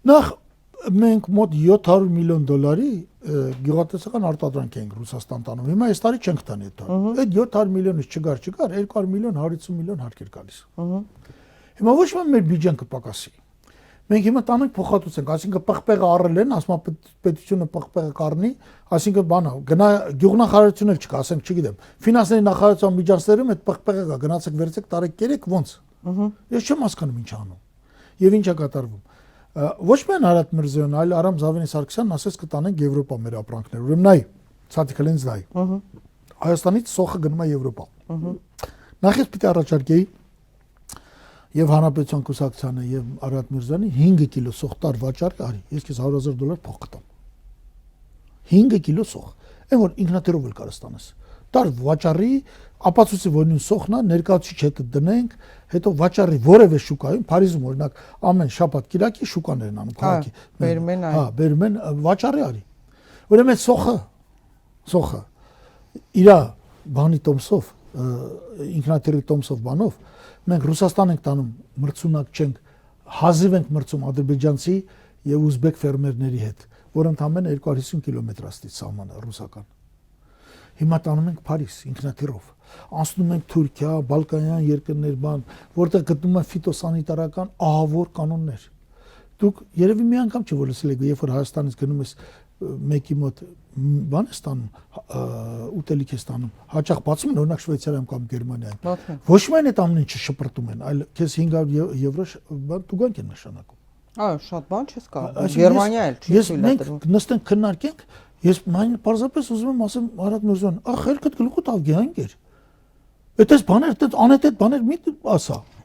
Նախ մենք մոտ 700 միլիոն դոլարի գյուղատնտեսական արտադրանք ենք Ռուսաստան տանում։ Հիմա այս տարի չենք տան այդ։ Այդ 700 միլիոնից չգար, 200 միլիոն, 150 միլիոն հարկ էր գալիս։ Հիմա ոչ միայն մեր բյուջեն կպակասի։ Մենք հիմա տանենք փոխհատուցենք, այսինքն պղպեղը առել են, ասում պետությունը պղպեղը կառնի, այսինքն բանա, գնա գյուղնախարարություն էլ չկա, ասենք, չգիտեմ, ֆինանսների նախարարության միջանցներում այդ պղպեղը կա, գնացեք վերցեք, տարեք կերեք, ոնց։ Ես չեմ հասկանում ինչ անում։ Եվ ինչ է կատարվում։ Ոչ միայն Արարատ Միրզոյանն, այլ Արամ Զավենի Սարգսյանն ասեց կտանենք Եվրոպա մեր ապրանքները։ Ուրեմն նայ, ցածիկը լենց նայ։ Հայաստանից սոխը գնում է Եվրոպա։ Նախ ես պիտի առաջարկեի եւ Հանրապետության կուսակցությանը եւ Արարատ Միրզոյանին 5 կիլո սոխ տար վաճառ արի, ես քեզ 100,000 դոլար փող կտամ։ 5 կիլո սոխ։ Այն որ ինքնաթիռով էլ կարաս տանես։ Տար վաճառի, ապացույցի որին սոխնա, ներկայացուցիչ հետը դնենք, հետո վաճառի որևէ շուկայում, Փարիզում օրինակ ամեն շաբաթ կիրակի շուկաներ են անում քաղաքի։ Բերում են այն։ Հա, բերում են վաճառի արի։ Ուրեմն սոխը իրա բանի տոմսով, ինքնաթիռի տոմսով բանով մենք Ռուսաստան ենք տանում, մրցունակ չենք, հազիվ ենք մրցում ադրբեջանցի եւ ուզբեկ ֆերմերների հետ, որ ընդամենը 250 կիլոմետր աստից սահմանը ռուսական։ Հիմա տանում ենք Փարիզ ինքնաթիռով, անցնում ենք Թուրքիա, Բալկանյան երկրներ, բան, որտեղ գտնում են ֆիտոսանիտարական ահավոր կանոններ։ Դուք երևի մի անգամ չի որ լսել եք, երբ որ Հայաստանից գնում ես մեկի մոտ բան է ստանում, ուտելիք է ստանում, հաճախ բացում են օրինակ Շվեյցարիայում կամ Գերմանիայում։ Ոչ միայն այդ ամեն ինչը շպրտում են, այլ քեզ 500 եվրո բան տուգանք են նշանակում։ Շատ բան չես կա։ Գերմանիա էլ չի թույլ տալու։ Մենք նստենք քննարկենք, ես մայն պարզապես ուզում եմ ասեմ Արարատ Միրզոյան, ախ ելքդ գլուխդ ավ գեհանգեր։ Այդպես բաներ, այդպես անհետ բաներ մի ասա։